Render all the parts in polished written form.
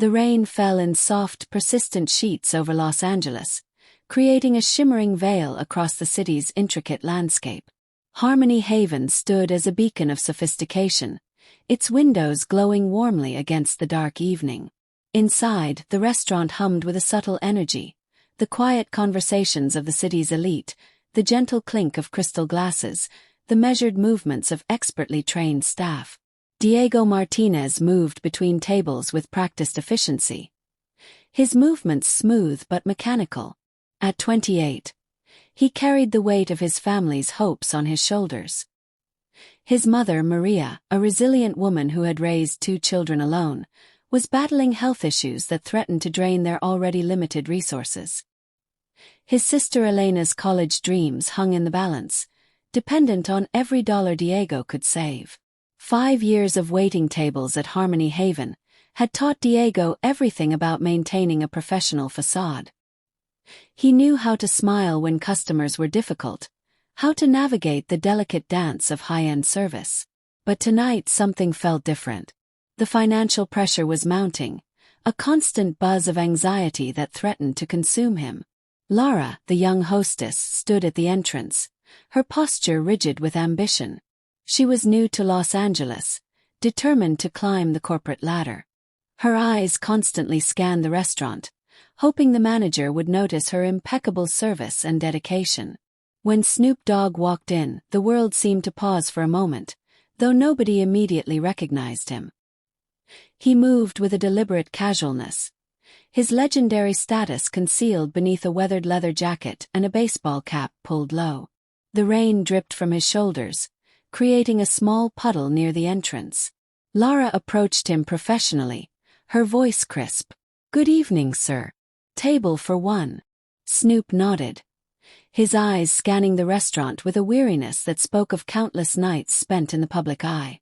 The rain fell in soft, persistent sheets over Los Angeles, creating a shimmering veil across the city's intricate landscape. Harmony Haven stood as a beacon of sophistication, its windows glowing warmly against the dark evening. Inside, the restaurant hummed with a subtle energy, the quiet conversations of the city's elite, the gentle clink of crystal glasses, the measured movements of expertly trained staff. Diego Martinez moved between tables with practiced efficiency. His movements smooth but mechanical. At 28, he carried the weight of his family's hopes on his shoulders. His mother, Maria, a resilient woman who had raised 2 children alone, was battling health issues that threatened to drain their already limited resources. His sister Elena's college dreams hung in the balance, dependent on every dollar Diego could save. 5 years of waiting tables at Harmony Haven had taught Diego everything about maintaining a professional facade. He knew how to smile when customers were difficult, how to navigate the delicate dance of high-end service. But tonight something felt different. The financial pressure was mounting, a constant buzz of anxiety that threatened to consume him. Lara, the young hostess, stood at the entrance, her posture rigid with ambition. She was new to Los Angeles, determined to climb the corporate ladder. Her eyes constantly scanned the restaurant, hoping the manager would notice her impeccable service and dedication. When Snoop Dogg walked in, the world seemed to pause for a moment, though nobody immediately recognized him. He moved with a deliberate casualness, his legendary status concealed beneath a weathered leather jacket and a baseball cap pulled low. The rain dripped from his shoulders, creating a small puddle near the entrance. Lara approached him professionally, her voice crisp. "Good evening, sir. Table for 1. Snoop nodded, his eyes scanning the restaurant with a weariness that spoke of countless nights spent in the public eye.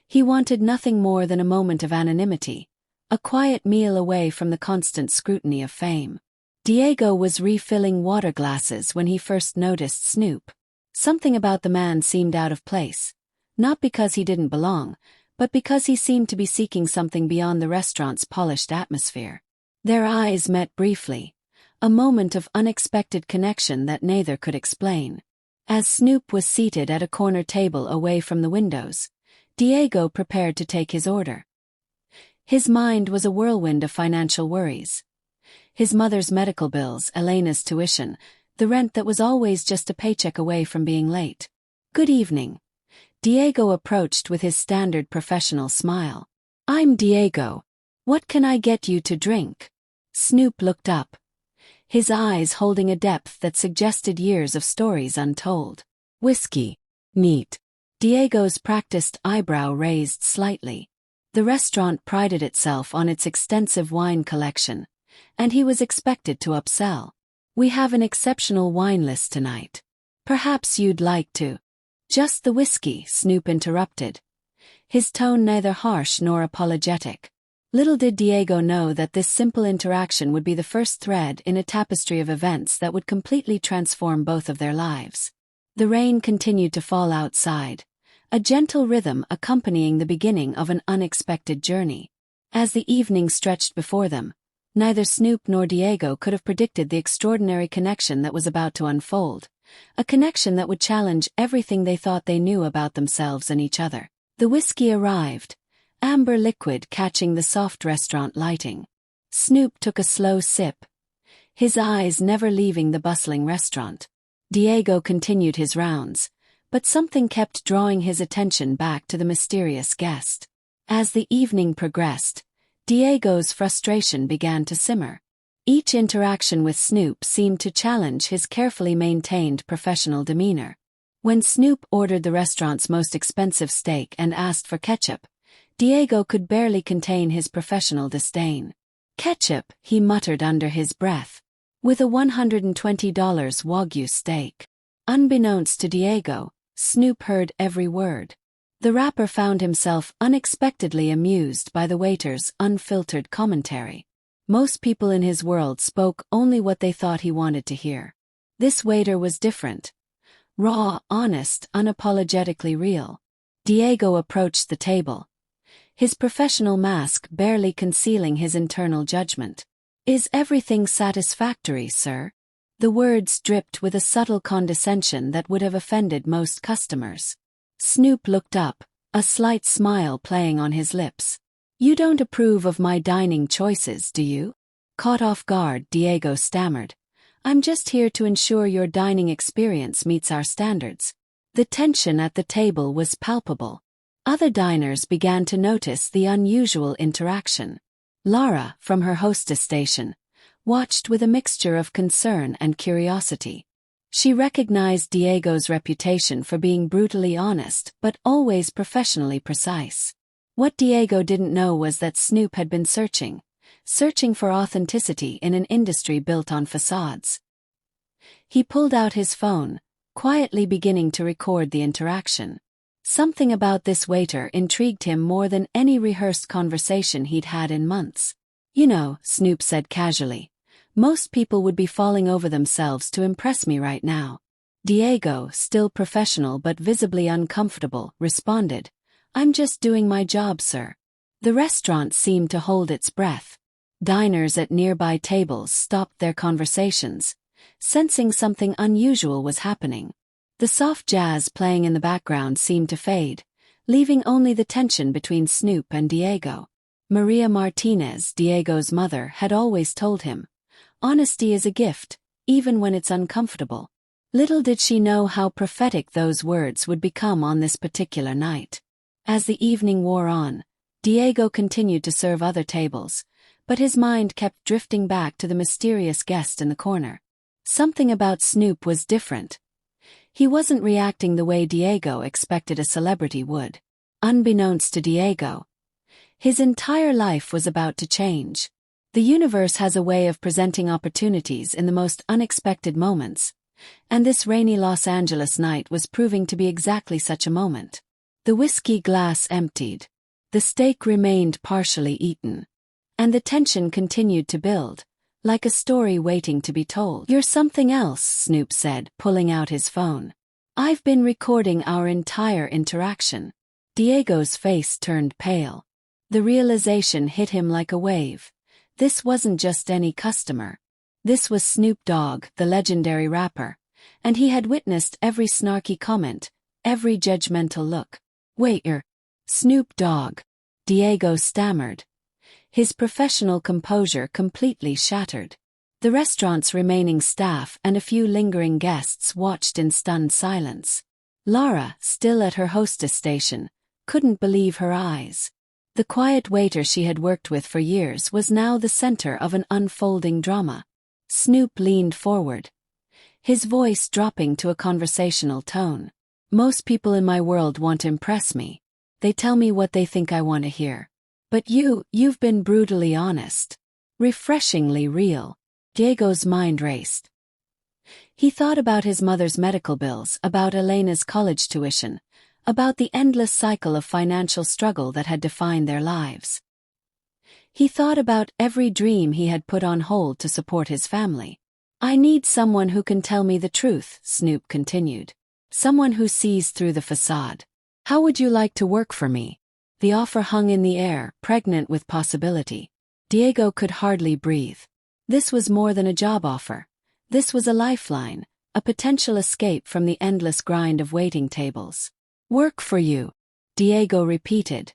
He wanted nothing more than a moment of anonymity, a quiet meal away from the constant scrutiny of fame. Diego was refilling water glasses when he first noticed Snoop. Something about the man seemed out of place, not because he didn't belong, but because he seemed to be seeking something beyond the restaurant's polished atmosphere. Their eyes met briefly, a moment of unexpected connection that neither could explain. As Snoop was seated at a corner table away from the windows, Diego prepared to take his order. His mind was a whirlwind of financial worries. His mother's medical bills, Elena's tuition, the rent that was always just a paycheck away from being late. "Good evening." Diego approached with his standard professional smile. "I'm Diego. What can I get you to drink?" Snoop looked up, his eyes holding a depth that suggested years of stories untold. "Whiskey. Neat." Diego's practiced eyebrow raised slightly. The restaurant prided itself on its extensive wine collection, and he was expected to upsell. "We have an exceptional wine list tonight. Perhaps you'd like to—" "Just the whiskey," Snoop interrupted, his tone neither harsh nor apologetic. Little did Diego know that this simple interaction would be the first thread in a tapestry of events that would completely transform both of their lives. The rain continued to fall outside, a gentle rhythm accompanying the beginning of an unexpected journey. As the evening stretched before them, neither Snoop nor Diego could have predicted the extraordinary connection that was about to unfold, a connection that would challenge everything they thought they knew about themselves and each other. The whiskey arrived, amber liquid catching the soft restaurant lighting. Snoop took a slow sip, his eyes never leaving the bustling restaurant. Diego continued his rounds, but something kept drawing his attention back to the mysterious guest. As the evening progressed, Diego's frustration began to simmer. Each interaction with Snoop seemed to challenge his carefully maintained professional demeanor. When Snoop ordered the restaurant's most expensive steak and asked for ketchup, Diego could barely contain his professional disdain. "Ketchup," he muttered under his breath. "With a $120 Wagyu steak." Unbeknownst to Diego, Snoop heard every word. The rapper found himself unexpectedly amused by the waiter's unfiltered commentary. Most people in his world spoke only what they thought he wanted to hear. This waiter was different. Raw, honest, unapologetically real. Diego approached the table, his professional mask barely concealing his internal judgment. "Is everything satisfactory, sir?" The words dripped with a subtle condescension that would have offended most customers. Snoop looked up, a slight smile playing on his lips. "You don't approve of my dining choices, do you?" Caught off guard, Diego stammered. "I'm just here to ensure your dining experience meets our standards." The tension at the table was palpable. Other diners began to notice the unusual interaction. Lara, from her hostess station, watched with a mixture of concern and curiosity. She recognized Diego's reputation for being brutally honest but always professionally precise. What Diego didn't know was that Snoop had been searching for authenticity in an industry built on facades. He pulled out his phone, quietly beginning to record the interaction. Something about this waiter intrigued him more than any rehearsed conversation he'd had in months. "You know," Snoop said casually, "most people would be falling over themselves to impress me right now." Diego, still professional but visibly uncomfortable, responded, "I'm just doing my job, sir." The restaurant seemed to hold its breath. Diners at nearby tables stopped their conversations, sensing something unusual was happening. The soft jazz playing in the background seemed to fade, leaving only the tension between Snoop and Diego. Maria Martinez, Diego's mother, had always told him, "Honesty is a gift, even when it's uncomfortable." Little did she know how prophetic those words would become on this particular night. As the evening wore on, Diego continued to serve other tables, but his mind kept drifting back to the mysterious guest in the corner. Something about Snoop was different. He wasn't reacting the way Diego expected a celebrity would. Unbeknownst to Diego, his entire life was about to change. The universe has a way of presenting opportunities in the most unexpected moments, and this rainy Los Angeles night was proving to be exactly such a moment. The whiskey glass emptied. The steak remained partially eaten. And the tension continued to build, like a story waiting to be told. "You're something else," Snoop said, pulling out his phone. "I've been recording our entire interaction." Diego's face turned pale. The realization hit him like a wave. This wasn't just any customer. This was Snoop Dogg, the legendary rapper, and he had witnessed every snarky comment, every judgmental look. "Wait, you're Snoop Dogg," Diego stammered, his professional composure completely shattered. The restaurant's remaining staff and a few lingering guests watched in stunned silence. Lara, still at her hostess station, couldn't believe her eyes. The quiet waiter she had worked with for years was now the center of an unfolding drama. Snoop leaned forward, his voice dropping to a conversational tone. "Most people in my world want to impress me. They tell me what they think I want to hear. But you've been brutally honest. Refreshingly real." Diego's mind raced. He thought about his mother's medical bills, about Elena's college tuition, about the endless cycle of financial struggle that had defined their lives. He thought about every dream he had put on hold to support his family. "I need someone who can tell me the truth," Snoop continued. "Someone who sees through the facade. How would you like to work for me?" The offer hung in the air, pregnant with possibility. Diego could hardly breathe. This was more than a job offer. This was a lifeline, a potential escape from the endless grind of waiting tables. "Work for you," Diego repeated,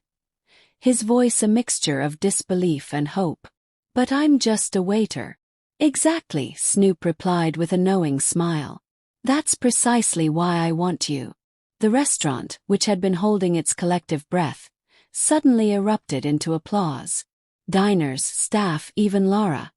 his voice a mixture of disbelief and hope. "But I'm just a waiter." "Exactly," Snoop replied with a knowing smile. "That's precisely why I want you." The restaurant, which had been holding its collective breath, suddenly erupted into applause. Diners, staff, even Lara.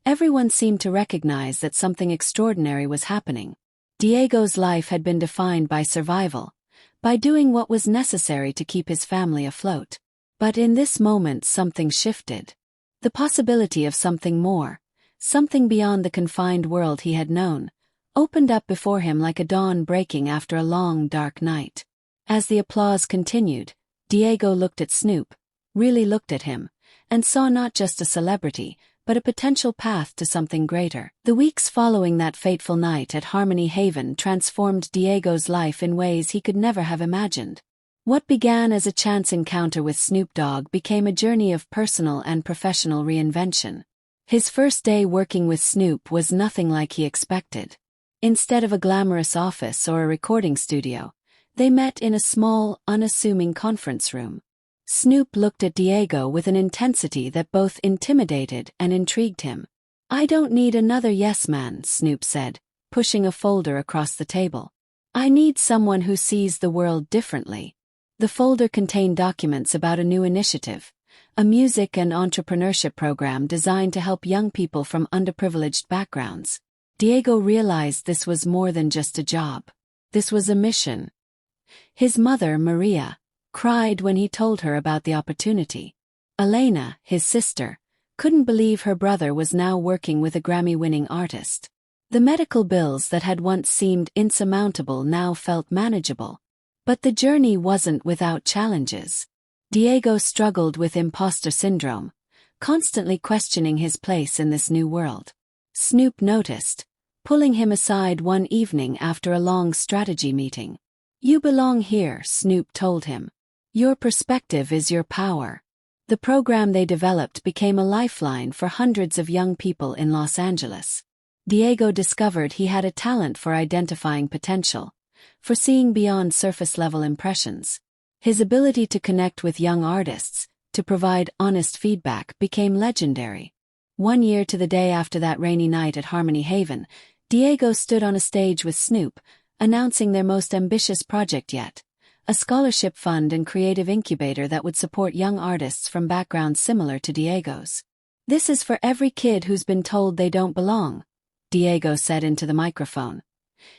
Everyone seemed to recognize that something extraordinary was happening. Diego's life had been defined by survival, by doing what was necessary to keep his family afloat. But in this moment something shifted. The possibility of something more, something beyond the confined world he had known, opened up before him like a dawn breaking after a long, dark night. As the applause continued, Diego looked at Snoop, really looked at him, and saw not just a celebrity, but a potential path to something greater. The weeks following that fateful night at Harmony Haven transformed Diego's life in ways he could never have imagined. What began as a chance encounter with Snoop Dogg became a journey of personal and professional reinvention. His first day working with Snoop was nothing like he expected. Instead of a glamorous office or a recording studio, they met in a small, unassuming conference room. Snoop looked at Diego with an intensity that both intimidated and intrigued him. "I don't need another yes man," Snoop said, pushing a folder across the table. "I need someone who sees the world differently." The folder contained documents about a new initiative, a music and entrepreneurship program designed to help young people from underprivileged backgrounds. Diego realized this was more than just a job. This was a mission. His mother, Maria, cried when he told her about the opportunity. Elena, his sister, couldn't believe her brother was now working with a Grammy-winning artist. The medical bills that had once seemed insurmountable now felt manageable. But the journey wasn't without challenges. Diego struggled with imposter syndrome, constantly questioning his place in this new world. Snoop noticed, pulling him aside one evening after a long strategy meeting. "You belong here," Snoop told him. "Your perspective is your power." The program they developed became a lifeline for hundreds of young people in Los Angeles. Diego discovered he had a talent for identifying potential, for seeing beyond surface-level impressions. His ability to connect with young artists, to provide honest feedback, became legendary. One year to the day after that rainy night at Harmony Haven, Diego stood on a stage with Snoop, announcing their most ambitious project yet, a scholarship fund and creative incubator that would support young artists from backgrounds similar to Diego's. "This is for every kid who's been told they don't belong," Diego said into the microphone,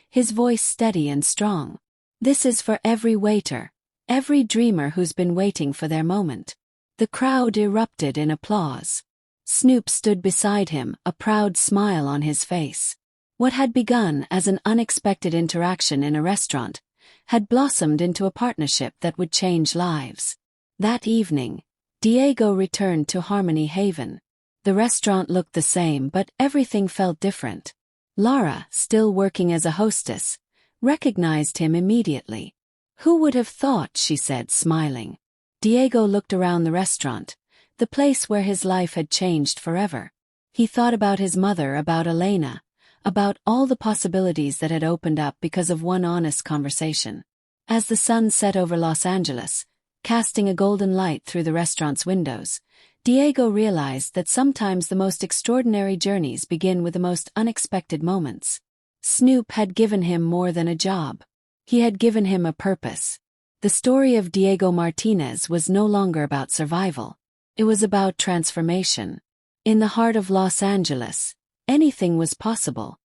his voice steady and strong. "This is for every waiter, every dreamer who's been waiting for their moment." The crowd erupted in applause. Snoop stood beside him, a proud smile on his face. What had begun as an unexpected interaction in a restaurant had blossomed into a partnership that would change lives. That evening, Diego returned to Harmony Haven. The restaurant looked the same, but everything felt different. Lara, still working as a hostess, recognized him immediately. "Who would have thought?" she said, smiling. Diego looked around the restaurant, the place where his life had changed forever. He thought about his mother, about Elena, about all the possibilities that had opened up because of one honest conversation. As the sun set over Los Angeles, casting a golden light through the restaurant's windows, Diego realized that sometimes the most extraordinary journeys begin with the most unexpected moments. Snoop had given him more than a job. He had given him a purpose. The story of Diego Martinez was no longer about survival. It was about transformation. In the heart of Los Angeles, anything was possible.